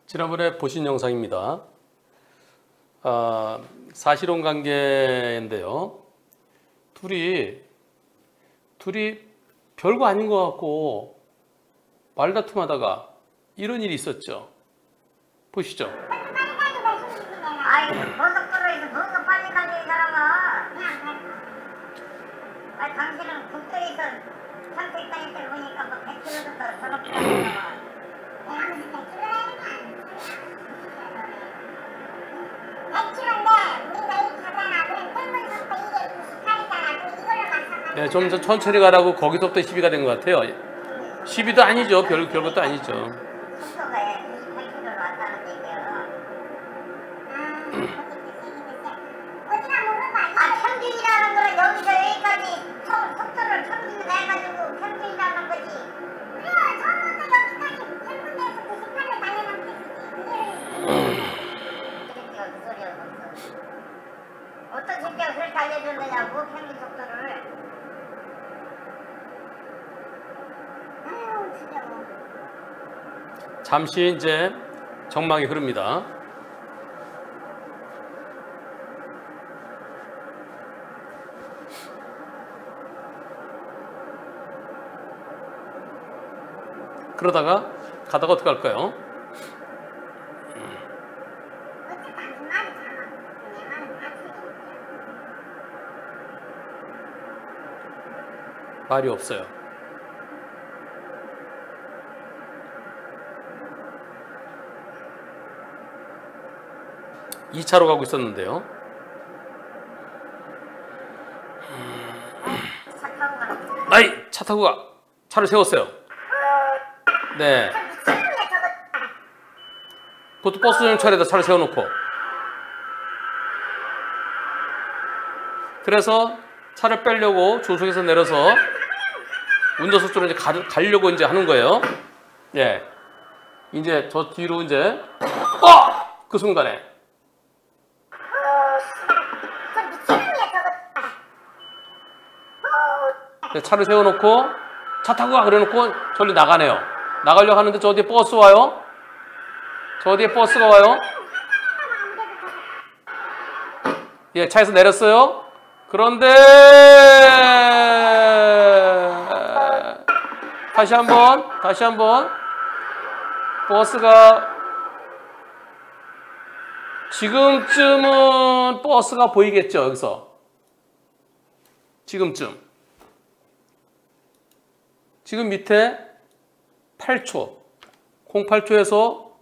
지난번에 보신 영상입니다. 사실혼 관계인데요. 둘이 별거 아닌 것 같고 말다툼하다가 이런 일이 있었죠. 보시죠. 아이, 고속도로에서 뭐가 빨리 가게 이 사람아. 아니, 당신은 국도에서 선택당일 때 보니까 뭐 100km 정도 저렇게 가잖아. 네, 좀 더 천천히 가라고 거기서부터 시비가 된 것 같아요. 시비도 아니죠. 별것도 아니죠. 속도가 28km로 왔다는 얘기예요. 평균이라는 거는 여기서 여기까지 속도를 평균으로 해가지고 평균이라는 거지. 그래, 처음부터 여기까지 평균에서 98을 달려면 되지. 새끼가 그 소리하고 있어. 어떤 새끼가 그렇게 알려줬느냐고, 평균 속도를. 아유, 진짜 뭐. 잠시 이제 전망이 흐릅니다. 그러다가 가다가 어떻게 할까요? 말이 없어요. 이 차로 가고 있었는데요. 아이, 차 타고 가. 차를 세웠어요. 네. 그것도 버스 전용차에다 차를 세워놓고. 그래서 차를 빼려고 조수석에서 내려서 운전석 쪽으로 이제 가려고 이제 하는 거예요. 예. 이제 저 뒤로 이제, 그 순간에. 차를 세워놓고, 차 타고 가. 그래 놓고 저리 나가네요. 나가려고 하는데 저 뒤에 버스 와요. 저 뒤에 버스가 와요. 예, 차에서 내렸어요. 그런데 다시 한번 버스가 지금쯤은 버스가 보이겠죠. 여기서 지금 밑에 8초 08초에서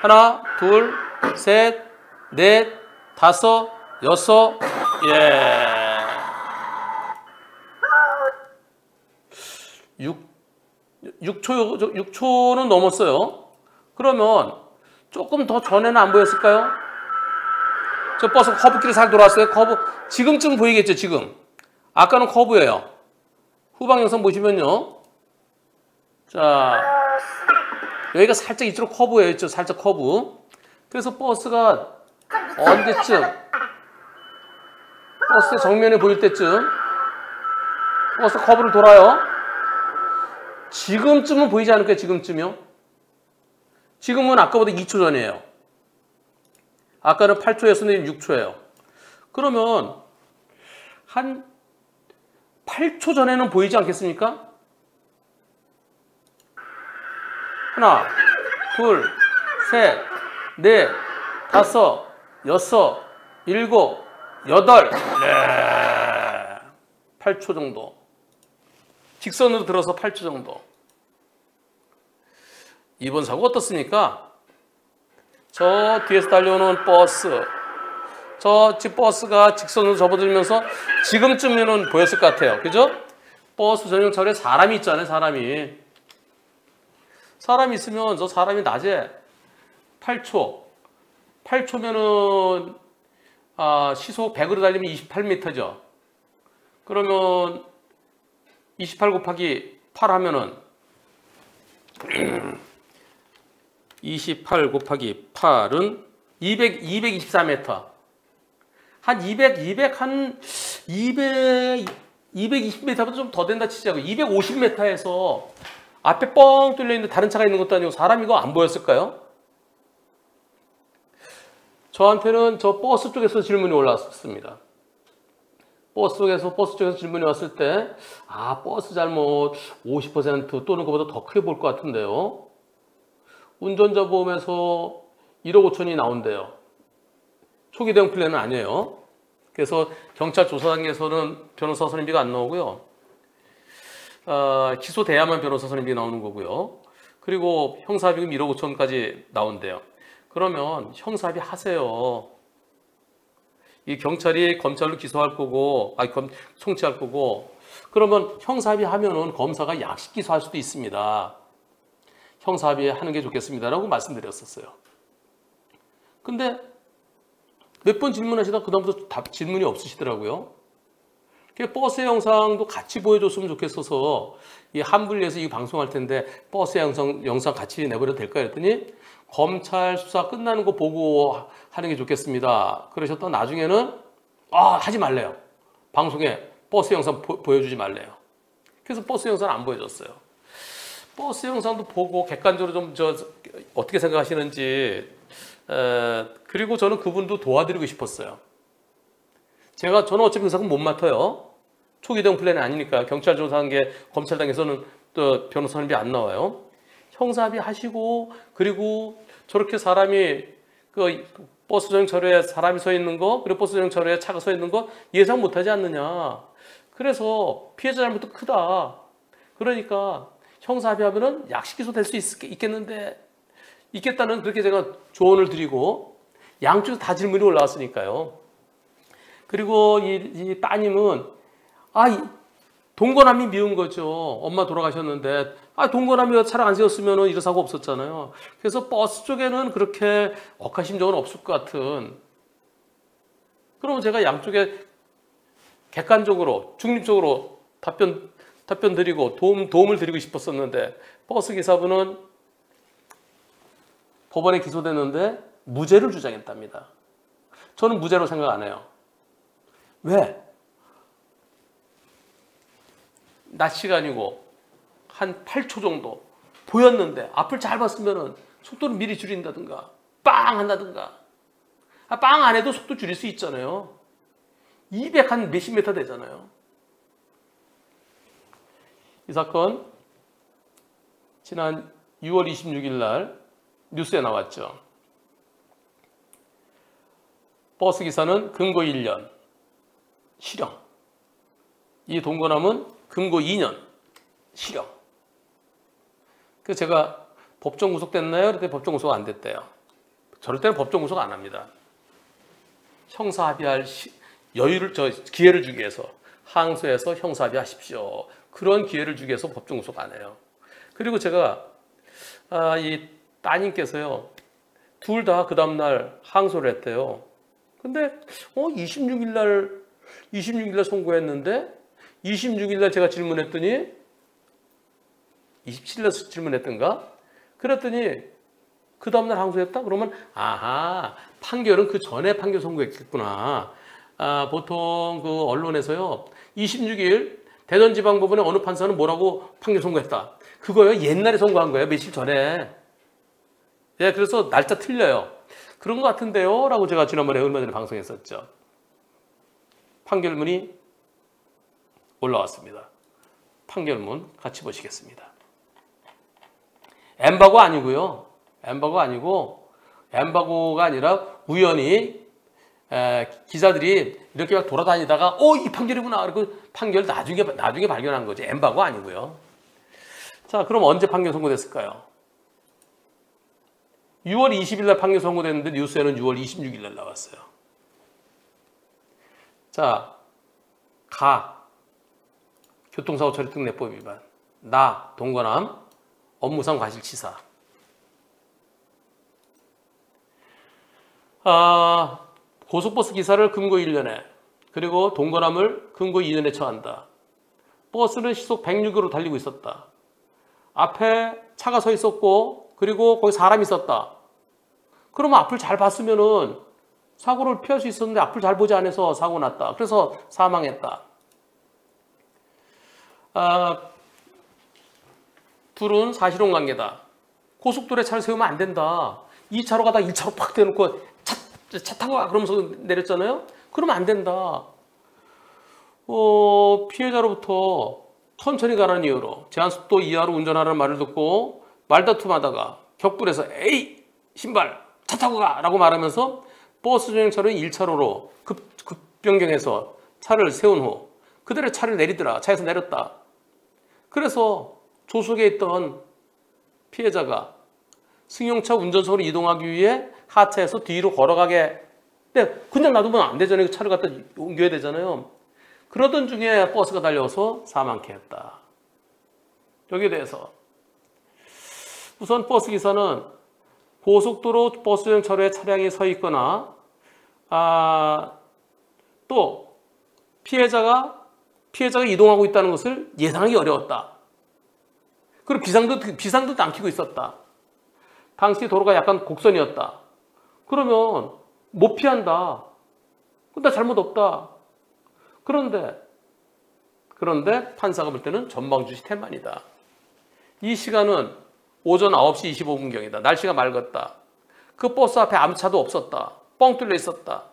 하나, 둘, 셋, 넷, 다섯, 여섯, 예. 6초는 넘었어요. 그러면 조금 더 전에는 안 보였을까요? 저 버스 커브길을 잘 돌았어요. 지금쯤 보이겠죠, 지금. 아까는 커브예요. 후방 영상 보시면요. 자, 여기가 살짝 이쪽으로 커브예요. 이쪽 살짝 커브. 그래서 버스가 언제쯤, 버스 정면에 보일 때쯤, 버스 커브를 돌아요. 지금쯤은 보이지 않을까요? 지금쯤이요? 지금은 아까보다 2초 전이에요. 아까는 8초였었는데 6초예요. 그러면 한 8초 전에는 보이지 않겠습니까? 하나, 둘, 셋, 넷, 다섯, 여섯, 일곱, 여덟, 네. 8초 정도. 직선으로 들어서 8초 정도. 이번 사고 어떻습니까? 저 뒤에서 달려오는 버스. 저 버스가 직선으로 접어들면서 지금쯤에는 보였을 것 같아요. 그죠? 버스 전용차에 사람이 있잖아요. 사람이 있으면 저 사람이 낮에 8초면은 시속 100으로 달리면 28m죠. 그러면 28 곱하기 8 하면은 28 곱하기 8은 224m. 한 220m보다 좀 더 된다 치자고. 250m에서 앞에 뻥 뚫려 있는데 다른 차가 있는 것도 아니고 사람 이거 안 보였을까요? 저한테는 저 버스 쪽에서 질문이 올라왔습니다. 버스 쪽에서 질문이 왔을 때, 버스 잘못 50% 또는 그보다 더 크게 볼 것 같은데요. 운전자 보험에서 1억 5천이 나온대요. 초기 대응 플랜은 아니에요. 그래서 경찰 조사 단계에서는 변호사 선임비가 안 나오고요. 기소돼야만 변호사 선임비 나오는 거고요. 그리고 형사비금 1억 5천까지 나온대요. 그러면 형사비 하세요. 이 경찰이 검찰로 기소할 거고, 송치할 거고, 그러면 형사비 하면은 검사가 약식 기소할 수도 있습니다. 형사비 하는 게 좋겠습니다라고 말씀드렸었어요. 근데 몇 번 질문하시다 그다음부터 질문이 없으시더라고요. 버스 영상도 같이 보여줬으면 좋겠어서 이 한분리에서 이 방송할 텐데 버스 영상 같이 내버려도 될까요? 그랬더니 검찰 수사 끝나는 거 보고 하는 게 좋겠습니다. 그러셨던 나중에는 하지 말래요. 방송에 버스 영상 보여주지 말래요. 그래서 버스 영상 안 보여줬어요. 버스 영상도 보고 객관적으로 좀 어떻게 생각하시는지 그리고 저는 그분도 도와드리고 싶었어요. 저는 어차피 그 사건 못 맡아요. 초기 대응 플랜이 아니니까 경찰 조사한 게 검찰당에서는 또 변호사 선임비 안 나와요. 형사비 하시고 그리고 저렇게 사람이 그 버스 정차로에 사람이 서 있는 거 그리고 버스 정차로에 차가 서 있는 거 예상 못하지 않느냐. 그래서 피해자 잘못도 크다. 그러니까 형사비 하면은 약식 기소 될 수 있겠다는 그렇게 제가 조언을 드리고 양쪽에서 다 질문이 올라왔으니까요. 그리고 이 따님은 동거남이 미운 거죠. 엄마 돌아가셨는데 동거남이 차를 안 세웠으면 이런 사고 없었잖아요. 그래서 버스 쪽에는 그렇게 억하 심정은 없을 것 같은. 그러면 제가 양쪽에 객관적으로 중립적으로 답변 드리고 도움을 드리고 싶었었는데 버스 기사분은 법원에 기소됐는데 무죄를 주장했답니다. 저는 무죄로 생각 안 해요. 왜? 낮 시간이고 한 8초 정도 보였는데 앞을 잘 봤으면 속도를 미리 줄인다든가 빵 한다든가 빵 안 해도 속도 줄일 수 있잖아요. 200 한 몇십 미터 되잖아요. 이 사건 지난 6월 26일 날 뉴스에 나왔죠. 버스 기사는 금고 1년 실형. 이 동거남은 금고 2년 실형. 그래서 제가 법정 구속됐나요? 그랬더니 법정 구속 안 됐대요. 저럴 때는 법정 구속 안 합니다. 형사 합의할 기회를 주기 위해서 항소해서 형사 합의하십시오. 그런 기회를 주기 위해서 법정 구속 안 해요. 그리고 제가 이 따님께서요. 둘 다 그 다음날 항소를 했대요. 근데 26일 날 선고했는데 26일 날 제가 질문했더니 27일 날 질문했던가? 그랬더니 그 다음날 항소했다? 그러면 판결은 그 전에 판결 선고했겠구나. 보통 그 언론에서요. 26일 대전지방법원의 어느 판사는 뭐라고 판결 선고했다. 그거요. 옛날에 선고한 거예요. 며칠 전에. 예, 그래서 날짜 틀려요. 그런 것 같은데요? 라고 제가 지난번에 얼마 전에 방송했었죠. 판결문이 올라왔습니다. 판결문 같이 보시겠습니다. 엠바고 아니고요. 엠바고가 아니라 우연히 기자들이 이렇게 막 돌아다니다가 이 판결이구나. 그리고 판결 나중에 발견한 거지. 엠바고 아니고요. 자, 그럼 언제 판결 선고됐을까요? 6월 20일 날 판결 선고됐는데 뉴스에는 6월 26일 날 나왔어요. 자, 교통사고 처리 특례법 위반. 동거남, 업무상 과실치사. 고속버스 기사를 금고 1년에 그리고 동거남을 금고 2년에 처한다. 버스는 시속 106km로 달리고 있었다. 앞에 차가 서 있었고 그리고 거기 사람이 있었다. 그러면 앞을 잘 봤으면은 사고를 피할 수 있었는데 앞을 잘 보지 않아서 사고 났다. 그래서 사망했다. 둘은 사실혼 관계다. 고속도로에 차를 세우면 안 된다. 2차로 가다가 1차로 팍 대놓고 차 타고 가 그러면서 내렸잖아요. 그러면 안 된다. 피해자로부터 천천히 가라는 이유로 제한속도 이하로 운전하라는 말을 듣고 말다툼하다가 격불에서 에이 신발 차 타고 가라고 말하면서 버스 전용차로인 1차로로 급변경해서 차를 세운 후 그들의 차를 내리더라. 차에서 내렸다. 그래서 조수석에 있던 피해자가 승용차 운전석으로 이동하기 위해 하차해서 뒤로 걸어가게. 근데 그냥 놔두면 안 되잖아요. 차를 갖다 옮겨야 되잖아요. 그러던 중에 버스가 달려와서 사망케 했다. 여기에 대해서 우선 버스 기사는 고속도로 버스 전용차로에 차량이 서 있거나 또 피해자가 이동하고 있다는 것을 예상하기 어려웠다. 그리고 비상등도 안 켜고 있었다. 당시 도로가 약간 곡선이었다. 그러면 못 피한다. 근데 잘못 없다. 그런데 판사가 볼 때는 전방주시 태만이다. 이 시간은 오전 9시 25분경이다. 날씨가 맑았다. 그 버스 앞에 아무 차도 없었다. 뻥 뚫려 있었다.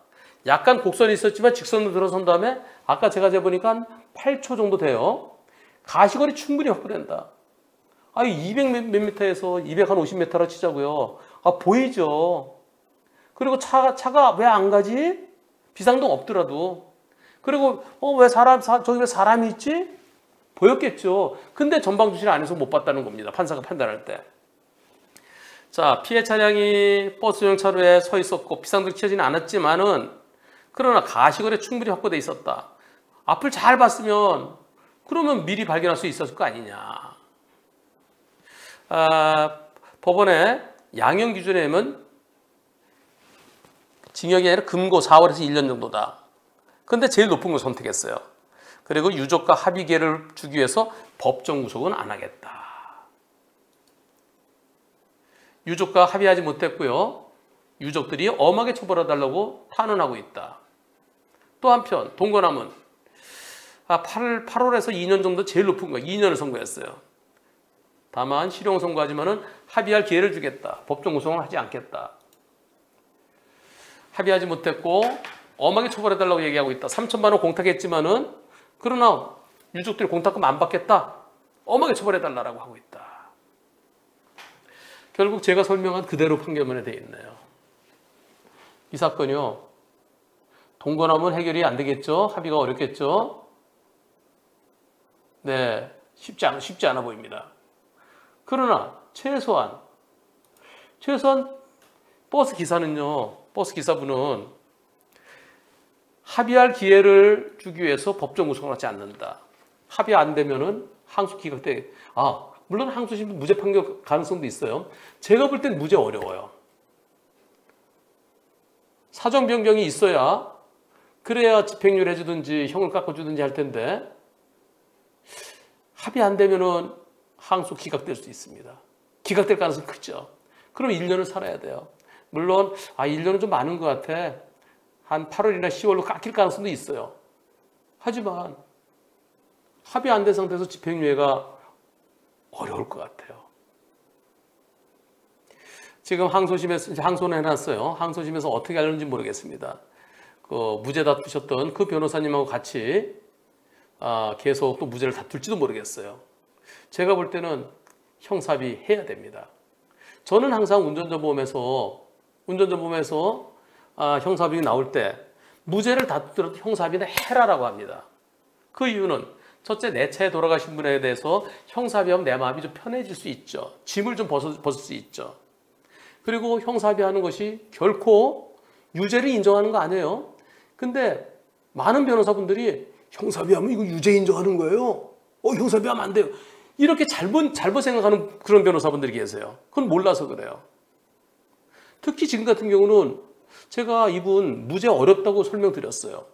약간 곡선이 있었지만 직선으로 들어선 다음에 아까 제가 재보니까 한 8초 정도 돼요. 가시거리 충분히 확보된다. 200 몇 미터에서 250m로 치자고요. 보이죠. 그리고 차가 왜 안 가지? 비상등 없더라도. 그리고 저기 왜 사람이 있지? 보였겠죠. 근데 전방 주시를 안 해서 못 봤다는 겁니다. 판사가 판단할 때. 자, 피해 차량이 버스 전용차로에 서 있었고 비상등 켜지는 않았지만은 그러나 가시거리에 충분히 확보돼 있었다. 앞을 잘 봤으면 그러면 미리 발견할 수 있었을 거 아니냐. 법원의 양형 기준에 의하면 징역이 아니라 금고 4월에서 1년 정도다. 근데 제일 높은 걸 선택했어요. 그리고 유족과 합의 기회를 주기 위해서 법정 구속은 안 하겠다. 유족과 합의하지 못했고요. 유족들이 엄하게 처벌해달라고 탄원하고 있다. 또 한편 동거남은 8월에서 2년 정도 제일 높은 거 2년을 선고했어요. 다만 실형 선고하지만은 합의할 기회를 주겠다. 법정 구속은 하지 않겠다. 합의하지 못했고 엄하게 처벌해달라고 얘기하고 있다. 3천만 원 공탁했지만은 그러나 유족들이 공탁금 안 받겠다. 엄하게 처벌해달라고 하고 있다. 결국 제가 설명한 그대로 판결문에 되어 있네요. 이 사건이요. 동거남은 해결이 안 되겠죠. 합의가 어렵겠죠. 네, 쉽지 않아 보입니다. 그러나 최소한 버스 기사분은 합의할 기회를 주기 위해서 법정 구속을 하지 않는다. 합의 안 되면은 항소 기각돼. 물론 항소심 무죄 판결 가능성도 있어요. 제가 볼 땐 무죄 어려워요. 사정 변경이 있어야 그래야 집행유예 해주든지 형을 깎아주든지 할 텐데 합의 안 되면은 항소 기각될 수 있습니다. 기각될 가능성이 크죠. 그럼 1년을 살아야 돼요. 물론 1년은 좀 많은 것 같아. 한 8월이나 10월로 깎일 가능성도 있어요. 하지만 합의 안 된 상태에서 집행유예가 어려울 것 같아요. 지금 항소심에서 항소는 해놨어요. 항소심에서 어떻게 하려는지 모르겠습니다. 무죄 다투셨던 그 변호사님하고 같이 계속 또 무죄를 다툴지도 모르겠어요. 제가 볼 때는 형사비 해야 됩니다. 저는 항상 운전자보험에서 형사비가 나올 때 무죄를 다투더라도 형사비는 해라라고 합니다. 그 이유는 첫째, 내 차에 돌아가신 분에 대해서 형사비하면 내 마음이 좀 편해질 수 있죠. 짐을 좀 벗을 수 있죠. 그리고 형사비하는 것이 결코 유죄를 인정하는 거 아니에요. 근데 많은 변호사분들이 형사비하면 이거 유죄 인정하는 거예요. 형사비하면 안 돼요. 이렇게 잘못 생각하는 그런 변호사분들이 계세요. 그건 몰라서 그래요. 특히 지금 같은 경우는 제가 이분 무죄 어렵다고 설명드렸어요.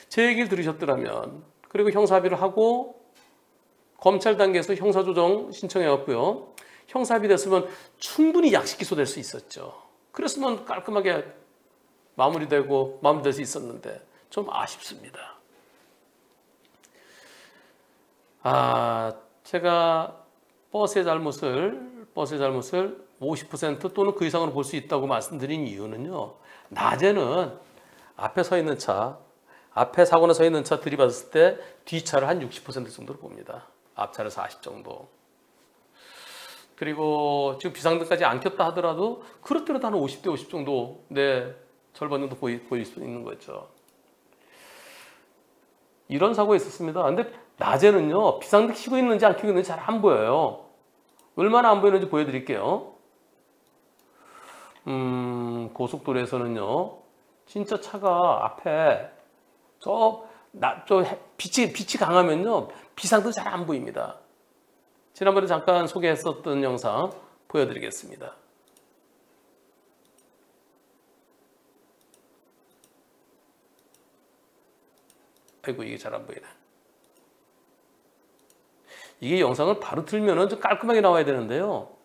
제 얘기를 들으셨더라면, 그리고 형사합의를 하고 검찰 단계에서 형사조정 신청해왔고요. 형사합의 됐으면 충분히 약식 기소될 수 있었죠. 그랬으면 깔끔하게 마무리될 수 있었는데 좀 아쉽습니다. 제가 버스의 잘못을 50% 또는 그 이상으로 볼 수 있다고 말씀드린 이유는요. 낮에는 앞에 서 있는 차, 앞에 사고나 서 있는 차 들이받았을 때 뒷차를 한 60% 정도로 봅니다. 앞차를 40 정도. 그리고 지금 비상등까지 안 켰다 하더라도 그렇더라도 한 50대 50 정도, 네, 절반 정도 보일 수 있는 거죠. 이런 사고가 있었습니다. 근데 낮에는요, 비상등 켜고 있는지 안 켜고 있는지 잘 안 보여요. 얼마나 안 보이는지 보여드릴게요. 고속도로에서는요, 진짜 차가 앞에 빛이 강하면요, 비상등 잘 안 보입니다. 지난번에 잠깐 소개했었던 영상 보여드리겠습니다. 아이고, 이게 잘 안 보이네. 이게 영상을 바로 틀면은 좀 깔끔하게 나와야 되는데요.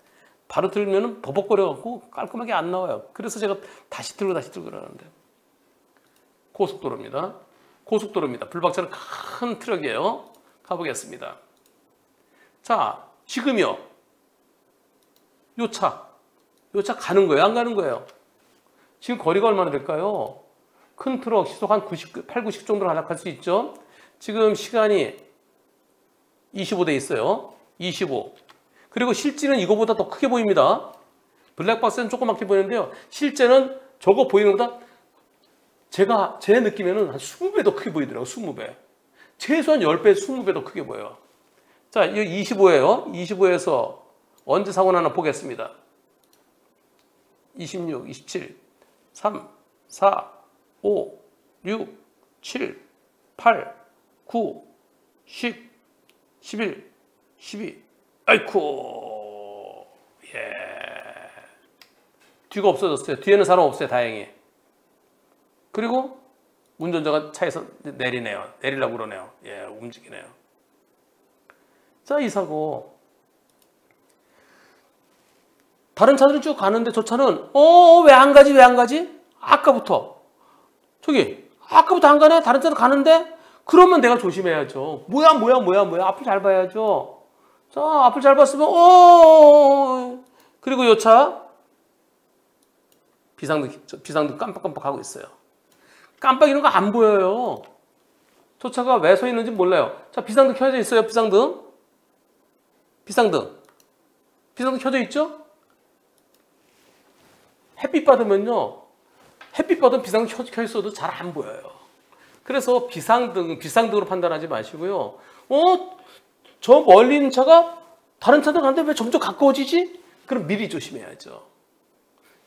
바로 틀면은 버벅거려갖고 깔끔하게 안 나와요. 그래서 제가 다시 틀고 그러는데. 고속도로입니다. 불박차는 큰 트럭이에요. 가보겠습니다. 자, 지금요. 요 차 가는 거예요? 안 가는 거예요? 지금 거리가 얼마나 될까요? 큰 트럭 시속 한 8, 90 정도로 하락할 수 있죠. 지금 시간이 25대 있어요. 25. 그리고 실제는 이거보다 더 크게 보입니다. 블랙박스는 조그맣게 보이는데요. 실제는 저거 보이는 것보다 제 느낌에는 한 20배 더 크게 보이더라고요. 20배. 최소한 10배, 20배 더 크게 보여요. 자, 이거 25예요. 25에서 언제 사고 나나 보겠습니다. 26, 27, 3, 4, 5, 6, 7, 8, 9, 10, 11, 12. 아이쿠. 예. 뒤가 없어졌어요. 뒤에는 사람 없어요. 다행히. 그리고 운전자가 차에서 내리려고 그러네요. 예, 움직이네요. 자, 이 사고. 다른 차들은 쭉 가는데 저 차는 왜 안 가지? 아까부터. 아까부터 안 가네? 다른 차도 가는데? 그러면 내가 조심해야죠. 뭐야. 앞을 잘 봐야죠. 자, 앞을 잘 봤으면, 그리고 요 차, 비상등 깜빡깜빡 하고 있어요. 깜빡이는 거 안 보여요. 저 차가 왜 서 있는지 몰라요. 자, 비상등 켜져 있어요, 비상등 켜져 있죠? 햇빛 받으면 비상등 켜 있어도 잘 안 보여요. 그래서 비상등으로 판단하지 마시고요. 저 멀리 있는 차가 다른 차들 가는데 왜 점점 가까워지지? 그럼 미리 조심해야죠.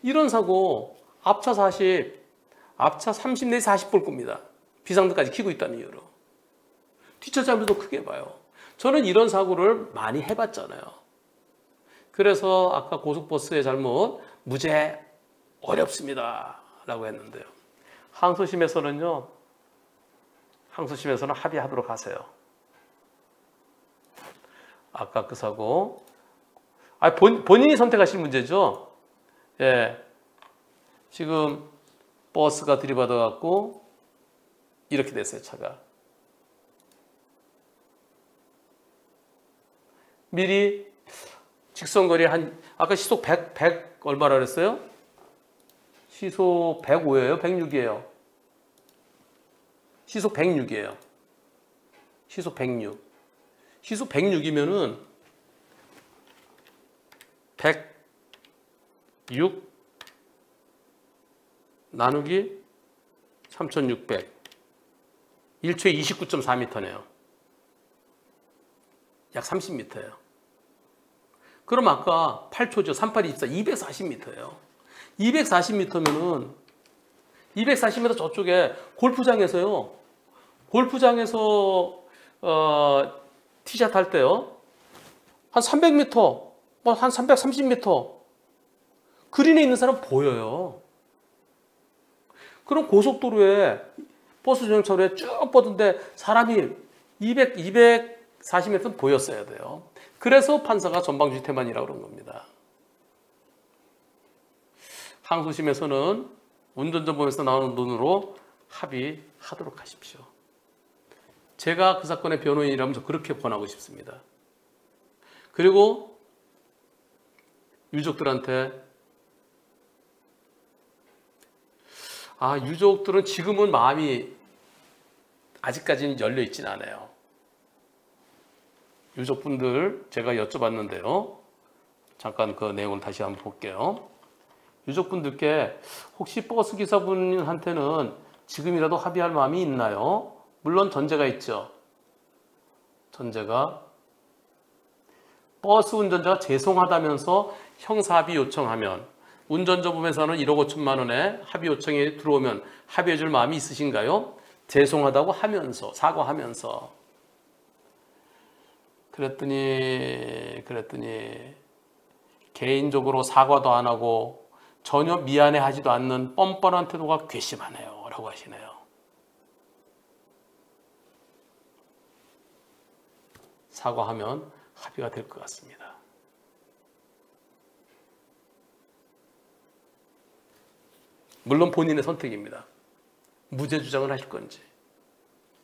이런 사고 앞차 30 내지 40 볼 겁니다. 비상등까지 켜고 있다는 이유로. 뒷차 잘못도 크게 봐요. 저는 이런 사고를 많이 해봤잖아요. 그래서 아까 고속버스의 잘못 무죄 어렵습니다 라고 했는데요. 항소심에서는 합의하도록 하세요. 아까 그 사고 본인이 선택하실 문제죠. 예, 지금 버스가 들이받아 갖고 이렇게 됐어요. 차가 미리 직선거리 아까 시속 100 얼마라 그랬어요? 시속 105예요? 106이에요? 시속 106이에요. 시속 106. 시속 106이면은 106 나누기 3600. 1초에 29.4m네요. 약 30m예요. 그럼 아까 8초죠. 3824, 240m예요. 240m면은 240m 저쪽에 골프장에서 티샷 할 때요. 한 300m, 한 330m 그린에 있는 사람 보여요. 그럼 고속도로에 버스 전용차로에 쭉 뻗은데 사람이 240m는 보였어야 돼요. 그래서 판사가 전방주의 태만이라고 그런 겁니다. 항소심에서는 운전전범에서 나오는 논으로 합의하도록 하십시오. 제가 그 사건의 변호인이라면 저 그렇게 권하고 싶습니다. 그리고 유족들한테. 유족들은 지금은 마음이 아직까지는 열려 있진 않아요. 유족분들 제가 여쭤봤는데요. 잠깐 그 내용을 다시 한번 볼게요. 유족분들께 혹시 버스 기사분한테는 지금이라도 합의할 마음이 있나요? 물론 전제가 있죠. 전제가 버스 운전자가 죄송하다면서 형사합의 요청하면, 운전자 부분에서는 1억 5천만 원에 합의 요청이 들어오면 합의해 줄 마음이 있으신가요? 죄송하다고 하면서, 사과하면서. 그랬더니 개인적으로 사과도 안 하고 전혀 미안해하지도 않는 뻔뻔한 태도가 괘씸하네요 라고 하시네요. 사과하면 합의가 될 것 같습니다. 물론 본인의 선택입니다. 무죄 주장을 하실 건지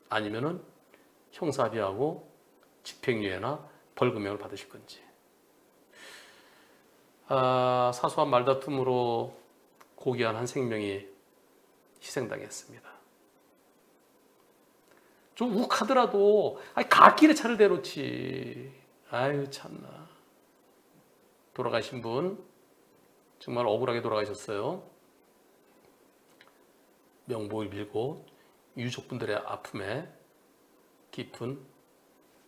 아니면은 형사합의하고 집행유예나 벌금형을 받으실 건지. 사소한 말다툼으로 고귀한 한 생명이 희생당했습니다. 좀 욱하더라도 갓길에 차를 대놓지. 아유 참나. 돌아가신 분 정말 억울하게 돌아가셨어요. 명복을 빌고 유족분들의 아픔에 깊은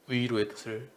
위로의 뜻을